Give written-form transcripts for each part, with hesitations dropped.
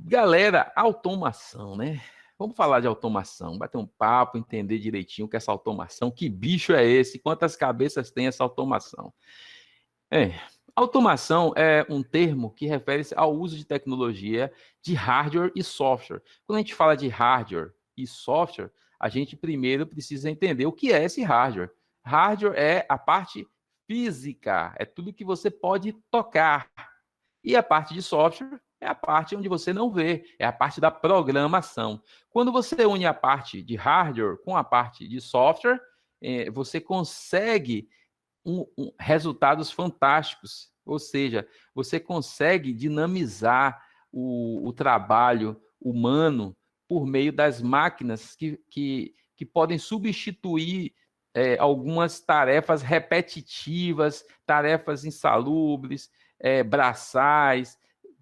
Galera, automação, né? Vamos falar de automação, bater um papo, entender direitinho o que é essa automação, que bicho é esse, quantas cabeças tem essa automação. É, automação é um termo que refere-se ao uso de tecnologia de hardware e software. Quando a gente fala de hardware e software, a gente primeiro precisa entender o que é esse hardware. Hardware é a parte física, é tudo que você pode tocar. E a parte de software é a parte onde você não vê, é a parte da programação. Quando você une a parte de hardware com a parte de software, você consegue resultados fantásticos. Ou seja, você consegue dinamizar o trabalho humano por meio das máquinas que podem substituir algumas tarefas repetitivas, tarefas insalubres, braçais,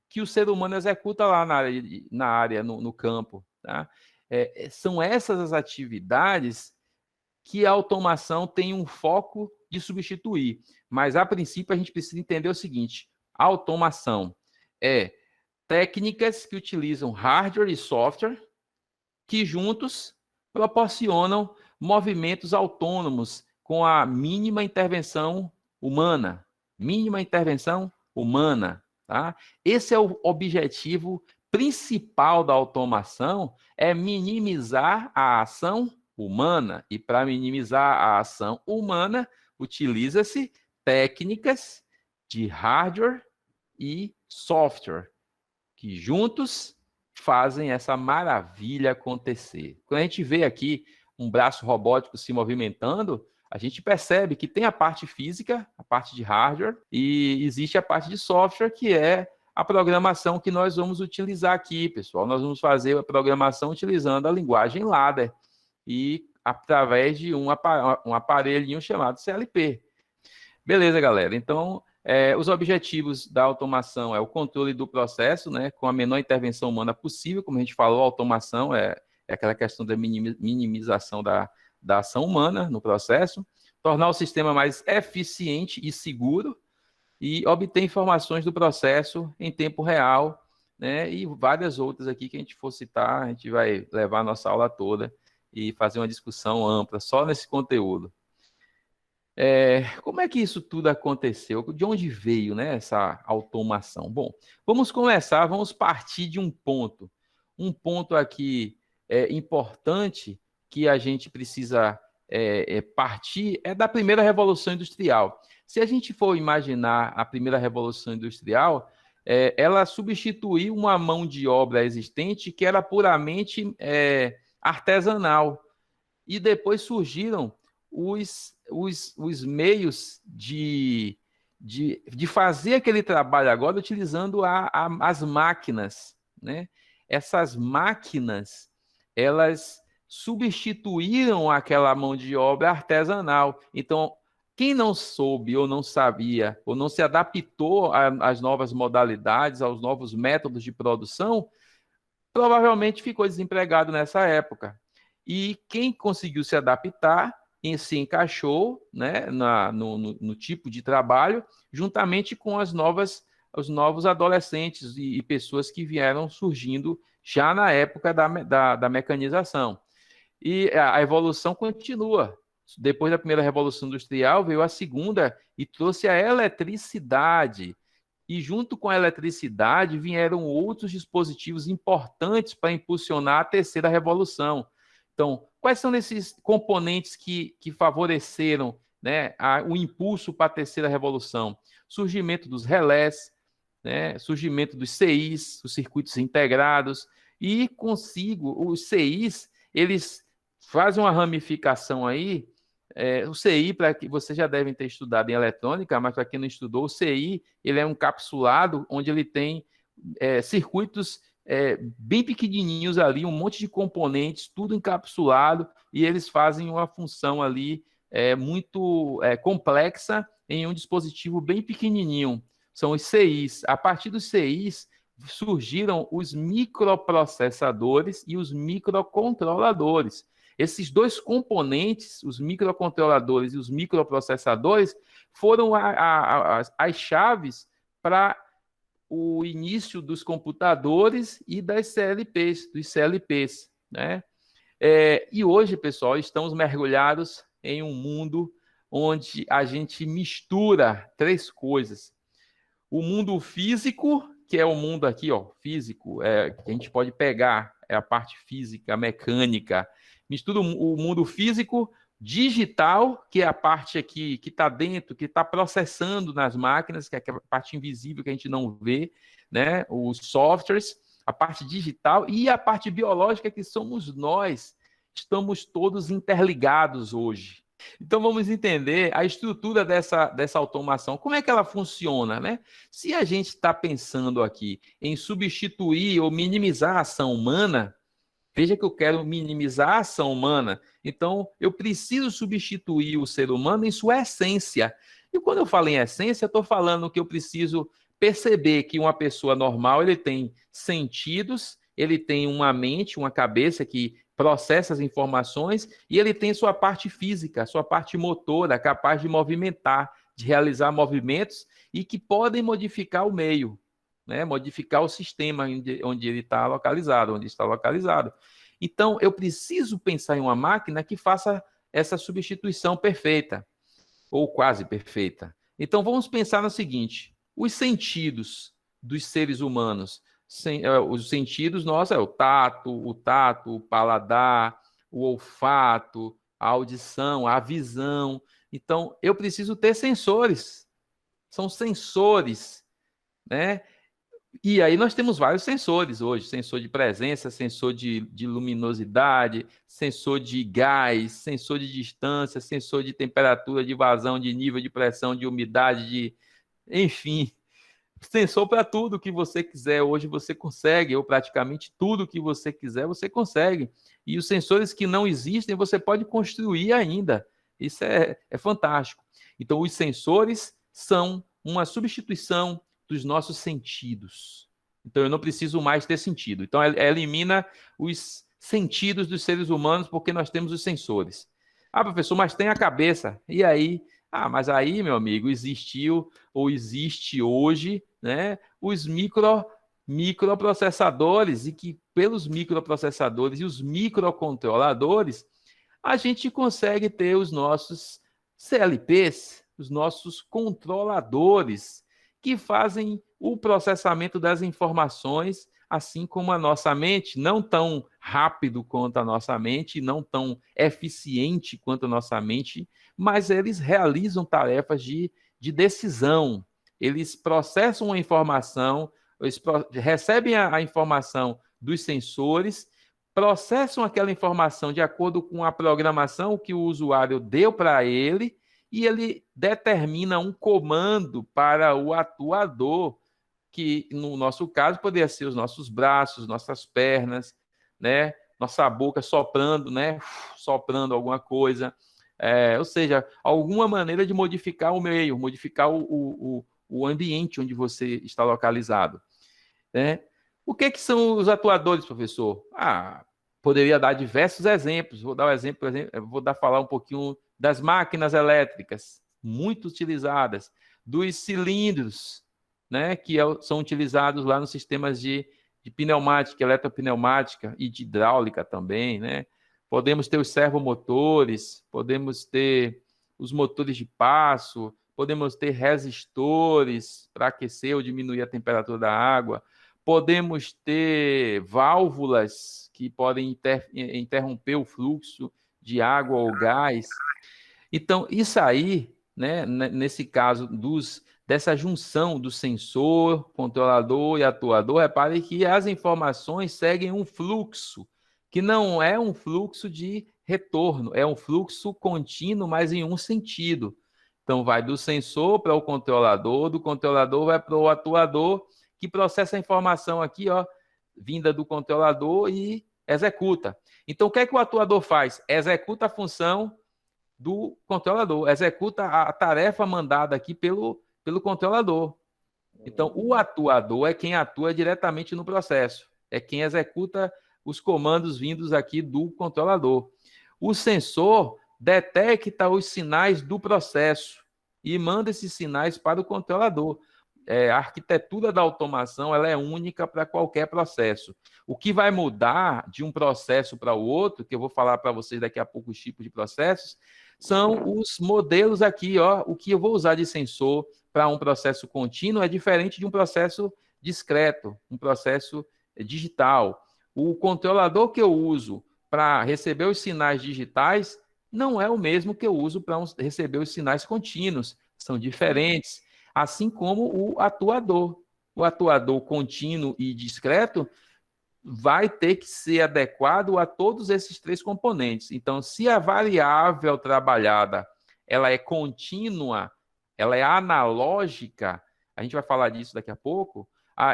que o ser humano executa lá na área no campo. Tá? São essas as atividades que a automação tem um foco de substituir. Mas, a princípio, a gente precisa entender o seguinte: a automação é técnicas que utilizam hardware e software que juntos proporcionam movimentos autônomos com a mínima intervenção humana. Mínima intervenção humana. Tá? Esse é o objetivo principal da automação, é minimizar a ação humana. E para minimizar a ação humana, utiliza-se técnicas de hardware e software, que juntos fazem essa maravilha acontecer. Quando a gente vê aqui um braço robótico se movimentando, a gente percebe que tem a parte física, a parte de hardware, e existe a parte de software, que é a programação que nós vamos utilizar aqui, pessoal. Nós vamos fazer a programação utilizando a linguagem ladder e através de um aparelhinho chamado CLP. Beleza, galera. Então, os objetivos da automação é o controle do processo, né, com a menor intervenção humana possível. Como a gente falou, a automação é aquela questão da minimização da ação humana no processo, tornar o sistema mais eficiente e seguro e obter informações do processo em tempo real, né, e várias outras aqui que a gente for citar, a gente vai levar a nossa aula toda e fazer uma discussão ampla só nesse conteúdo. Como é que isso tudo aconteceu? De onde veio, né, essa automação? Bom, vamos partir de um ponto. Um ponto aqui importante que a gente precisa partir é da primeira Revolução Industrial. Se a gente for imaginar a primeira Revolução Industrial, ela substituiu uma mão de obra existente que era puramente artesanal. E depois surgiram os meios de fazer aquele trabalho agora utilizando as máquinas, né? Essas máquinas, elas substituíram aquela mão de obra artesanal. Então, quem não soube ou não sabia ou não se adaptou às novas modalidades, aos novos métodos de produção, provavelmente ficou desempregado nessa época. E quem conseguiu se adaptar se encaixou, né, no tipo de trabalho, juntamente com os novos adolescentes e pessoas que vieram surgindo já na época da mecanização. E a evolução continua. Depois da primeira Revolução Industrial, veio a segunda e trouxe a eletricidade. E junto com a eletricidade vieram outros dispositivos importantes para impulsionar a terceira revolução. Então, quais são esses componentes que favoreceram, né, o impulso para a terceira revolução? Surgimento dos relés, né, surgimento dos CIs, os circuitos integrados, e consigo, os CIs, eles fazem uma ramificação aí. O CI, para que vocês já devem ter estudado em eletrônica, mas para quem não estudou, o CI ele é um encapsulado onde ele tem circuitos bem pequenininhos ali, um monte de componentes, tudo encapsulado, e eles fazem uma função ali muito complexa em um dispositivo bem pequenininho. São os CIs. A partir dos CIs surgiram os microprocessadores e os microcontroladores. Esses dois componentes, os microcontroladores e os microprocessadores, foram as chaves para o início dos computadores e das CLPs, dos CLPs, né? E hoje, pessoal, estamos mergulhados em um mundo onde a gente mistura três coisas. O mundo físico, que é o mundo aqui, ó, físico, que a gente pode pegar, é a parte física, mecânica. Mistura o mundo físico, digital, que é a parte aqui que está dentro, que está processando nas máquinas, que é aquela parte invisível que a gente não vê, né? Os softwares, a parte digital e a parte biológica, que somos nós. Estamos todos interligados hoje. Então vamos entender a estrutura dessa automação, como é que ela funciona, né? Se a gente está pensando aqui em substituir ou minimizar a ação humana, veja que eu quero minimizar a ação humana, então eu preciso substituir o ser humano em sua essência. E quando eu falo em essência, eu estou falando que eu preciso perceber que uma pessoa normal, ele tem sentidos, ele tem uma mente, uma cabeça que processa as informações e ele tem sua parte física, sua parte motora, capaz de movimentar, de realizar movimentos e que podem modificar o meio, né? Modificar o sistema onde ele está localizado, onde está localizado. Então, eu preciso pensar em uma máquina que faça essa substituição perfeita, ou quase perfeita. Então, vamos pensar no seguinte: os sentidos dos seres humanos, os sentidos, nossa, é o tato, o paladar, o olfato, a audição, a visão. Então, eu preciso ter sensores. São sensores, né? E aí nós temos vários sensores hoje, sensor de presença, sensor de luminosidade, sensor de gás, sensor de distância, sensor de temperatura, de vazão, de nível de pressão, de umidade, enfim, sensor para tudo que você quiser. Hoje você consegue, ou praticamente tudo que você quiser, você consegue. E os sensores que não existem, você pode construir ainda. Isso é fantástico. Então, os sensores são uma substituição dos nossos sentidos. Então, eu não preciso mais ter sentido. Então, elimina os sentidos dos seres humanos, porque nós temos os sensores. Ah, professor, mas tem a cabeça. E aí? Ah, mas aí, meu amigo, existiu ou existe hoje, né, os microprocessadores, e que pelos microprocessadores e os microcontroladores, a gente consegue ter os nossos CLPs, os nossos controladores, que fazem o processamento das informações, assim como a nossa mente, não tão rápido quanto a nossa mente, não tão eficiente quanto a nossa mente, mas eles realizam tarefas de decisão. Eles processam a informação, eles recebem a informação dos sensores, processam aquela informação de acordo com a programação que o usuário deu para ele, e ele determina um comando para o atuador, que no nosso caso poderia ser os nossos braços, nossas pernas, né? Nossa boca soprando, né? Soprando alguma coisa. Ou seja, alguma maneira de modificar o meio, modificar o ambiente onde você está localizado, né? O que são os atuadores, professor? Poderia dar diversos exemplos. Vou dar um exemplo, por exemplo, falar um pouquinho das máquinas elétricas, muito utilizadas, dos cilindros, né, que são utilizados lá nos sistemas de pneumática, eletropneumática e de hidráulica também, né? Podemos ter os servomotores, podemos ter os motores de passo, podemos ter resistores para aquecer ou diminuir a temperatura da água, podemos ter válvulas que podem interromper o fluxo de água ou gás. Então, isso aí, né, nesse caso dessa junção do sensor, controlador e atuador, repare que as informações seguem um fluxo, que não é um fluxo de retorno, é um fluxo contínuo, mas em um sentido. Então, vai do sensor para o controlador, do controlador vai para o atuador, que processa a informação aqui, ó, vinda do controlador e executa. Então, o que é que o atuador faz? Executa a função do controlador, executa a tarefa mandada aqui pelo controlador. Então, o atuador é quem atua diretamente no processo, é quem executa os comandos vindos aqui do controlador. O sensor detecta os sinais do processo e manda esses sinais para o controlador. a arquitetura da automação ela é única para qualquer processo. O que vai mudar de um processo para o outro, que eu vou falar para vocês daqui a pouco os tipos de processos, são os modelos aqui, ó, o que eu vou usar de sensor para um processo contínuo é diferente de um processo discreto, um processo digital. O controlador que eu uso para receber os sinais digitais não é o mesmo que eu uso para receber os sinais contínuos, são diferentes. Assim como o atuador. O atuador contínuo e discreto vai ter que ser adequado a todos esses três componentes. Então, se a variável trabalhada ela é contínua, ela é analógica, a gente vai falar disso daqui a pouco,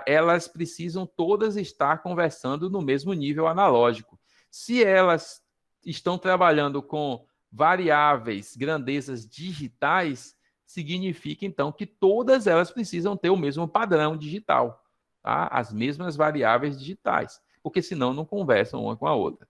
elas precisam todas estar conversando no mesmo nível analógico. Se elas estão trabalhando com variáveis, grandezas digitais, significa, então, que todas elas precisam ter o mesmo padrão digital, tá? As mesmas variáveis digitais, porque senão não conversam uma com a outra.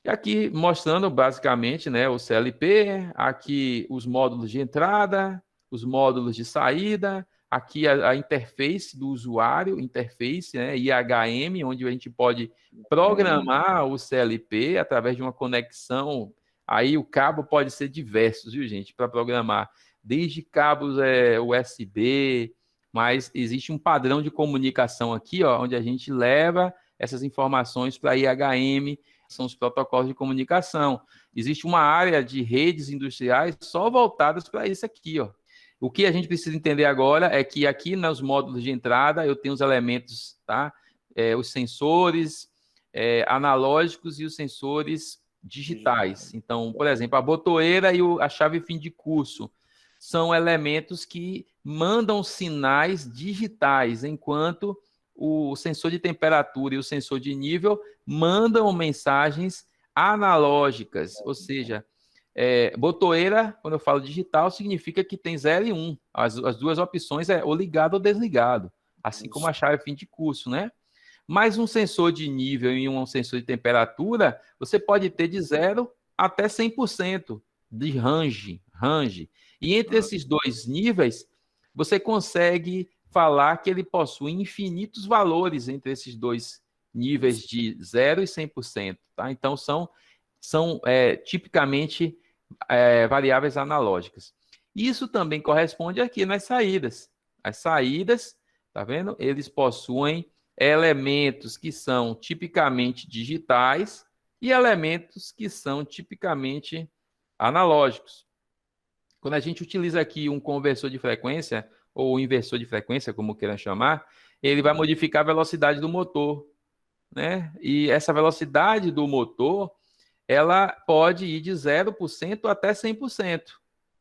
E aqui mostrando basicamente, né, o CLP, aqui os módulos de entrada, os módulos de saída, aqui a interface do usuário, interface, né, IHM, onde a gente pode programar o CLP através de uma conexão. Aí o cabo pode ser diversos, viu, gente, para programar. Desde cabos USB, mas existe um padrão de comunicação aqui, ó, onde a gente leva essas informações para IHM, são os protocolos de comunicação. Existe uma área de redes industriais só voltadas para isso aqui, ó. O que a gente precisa entender agora é que aqui nos módulos de entrada eu tenho os elementos, tá? Os sensores analógicos e os sensores digitais. Então, por exemplo, a botoeira e a chave fim de curso são elementos que mandam sinais digitais, enquanto o sensor de temperatura e o sensor de nível mandam mensagens analógicas, ou seja, botoeira, quando eu falo digital, significa que tem 0 e 1. As duas opções é ou ligado ou desligado, assim como a chave fim de curso, né? Mas um sensor de nível e um sensor de temperatura, você pode ter de 0 até 100% de range. E entre esses dois níveis, você consegue falar que ele possui infinitos valores entre esses dois níveis de 0 e 100%. Tá? Então, são tipicamente variáveis analógicas. Isso também corresponde aqui nas saídas. As saídas, tá vendo? Eles possuem elementos que são tipicamente digitais e elementos que são tipicamente analógicos. Quando a gente utiliza aqui um conversor de frequência, ou inversor de frequência, como queiram chamar, ele vai modificar a velocidade do motor, né? E essa velocidade do motor, ela pode ir de 0% até 100%.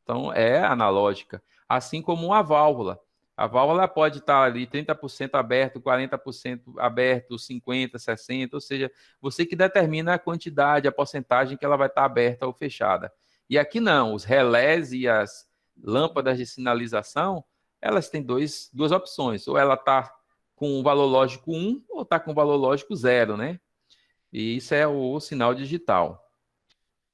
Então, é analógica. Assim como uma válvula. A válvula pode estar ali 30% aberto, 40% aberto, 50%, 60%, ou seja, você que determina a quantidade, a porcentagem que ela vai estar aberta ou fechada. E aqui não, os relés e as lâmpadas de sinalização, elas têm duas opções. Ou ela está com o valor lógico 1 ou está com o valor lógico 0, né? E isso é o sinal digital.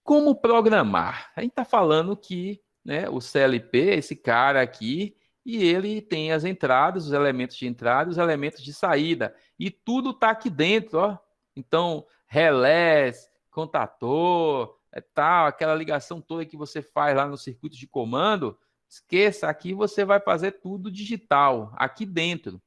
Como programar? A gente está falando que, né, o CLP, esse cara aqui, e ele tem as entradas, os elementos de entrada, os elementos de saída. E tudo está aqui dentro, ó. Então, relés, contator, tal, aquela ligação toda que você faz lá no circuito de comando, esqueça, aqui você vai fazer tudo digital, aqui dentro.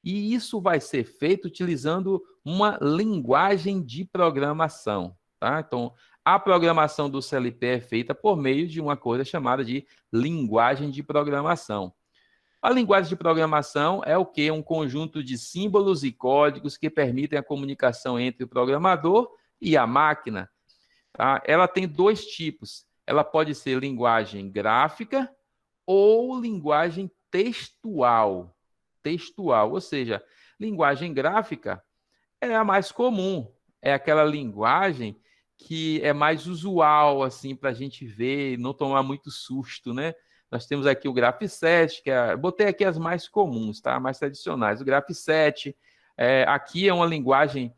E isso vai ser feito utilizando uma linguagem de programação, tá? Então, a programação do CLP é feita por meio de uma coisa chamada de linguagem de programação. A linguagem de programação é o quê? Um conjunto de símbolos e códigos que permitem a comunicação entre o programador e a máquina. Tá? Ela tem dois tipos. Ela pode ser linguagem gráfica ou linguagem textual. Textual, ou seja, linguagem gráfica é a mais comum. É aquela linguagem que é mais usual, assim, para a gente ver e não tomar muito susto, né? Nós temos aqui o Graph7, botei aqui as mais comuns, tá? Mais tradicionais. O Graph7, aqui é uma linguagem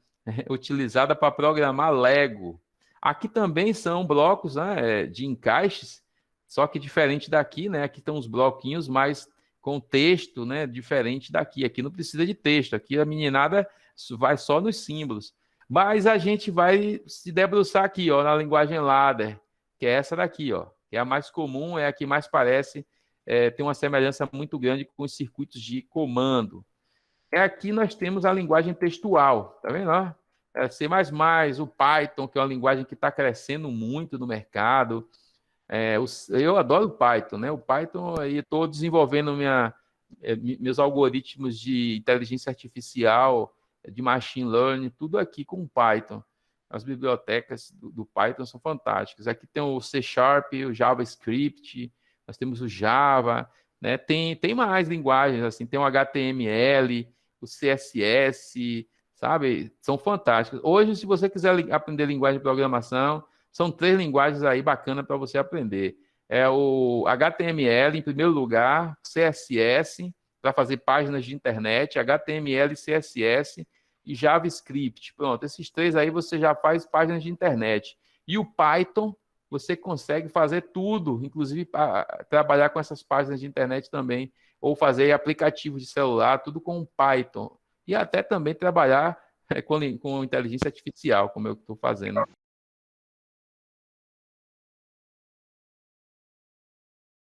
utilizada para programar Lego. Aqui também são blocos, né, de encaixes, só que diferente daqui, né? Aqui estão os bloquinhos mais com texto, né, diferente daqui. Aqui não precisa de texto, aqui a meninada vai só nos símbolos. Mas a gente vai se debruçar aqui, ó, na linguagem ladder, que é essa daqui, ó, que é a mais comum, é a que mais parece, tem uma semelhança muito grande com os circuitos de comando. Aqui nós temos a linguagem textual, tá vendo? Ó? C++, o Python, que é uma linguagem que está crescendo muito no mercado. Eu adoro o Python, né? O Python, aí estou desenvolvendo meus algoritmos de inteligência artificial, de machine learning, tudo aqui com o Python. As bibliotecas do Python são fantásticas. Aqui tem o C Sharp, o JavaScript, nós temos o Java, né? Tem mais linguagens, assim, tem o HTML, o CSS, sabe? São fantásticas. Hoje, se você quiser aprender linguagem de programação, são 3 linguagens aí bacanas para você aprender. É o HTML, em primeiro lugar, CSS, para fazer páginas de internet, HTML, CSS e JavaScript. Pronto, esses 3 aí você já faz páginas de internet. E o Python, você consegue fazer tudo, inclusive trabalhar com essas páginas de internet também, ou fazer aplicativos de celular, tudo com o Python. E até também trabalhar com inteligência artificial, como eu estou fazendo.